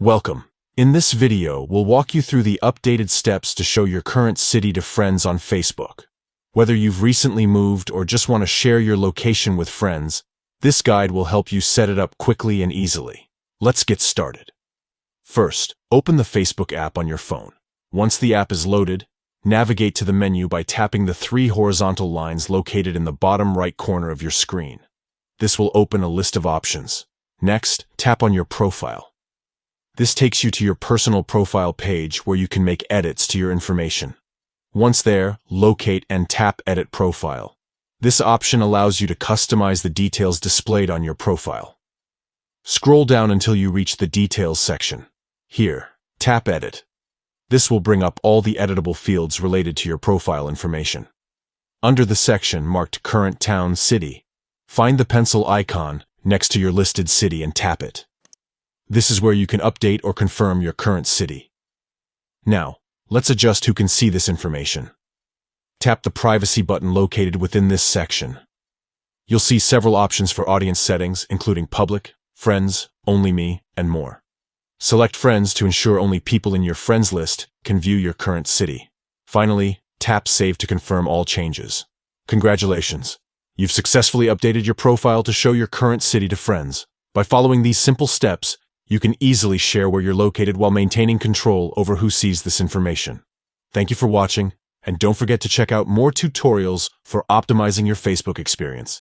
Welcome. In this video, we'll walk you through the updated steps to show your current city to friends on Facebook. Whether you've recently moved or just want to share your location with friends, this guide will help you set it up quickly and easily. Let's get started. First, open the Facebook app on your phone. Once the app is loaded, navigate to the menu by tapping the three horizontal lines located in the bottom right corner of your screen. This will open a list of options. Next, tap on your profile. This takes you to your personal profile page where you can make edits to your information. Once there, locate and tap Edit Profile. This option allows you to customize the details displayed on your profile. Scroll down until you reach the Details section. Here, tap Edit. This will bring up all the editable fields related to your profile information. Under the section marked Current Town City, find the pencil icon next to your listed city and tap it. This is where you can update or confirm your current city. Now, let's adjust who can see this information. Tap the Privacy button located within this section. You'll see several options for audience settings, including Public, Friends, Only Me, and more. Select Friends to ensure only people in your friends list can view your current city. Finally, tap Save to confirm all changes. Congratulations! You've successfully updated your profile to show your current city to friends. By following these simple steps, you can easily share where you're located while maintaining control over who sees this information. Thank you for watching, and don't forget to check out more tutorials for optimizing your Facebook experience.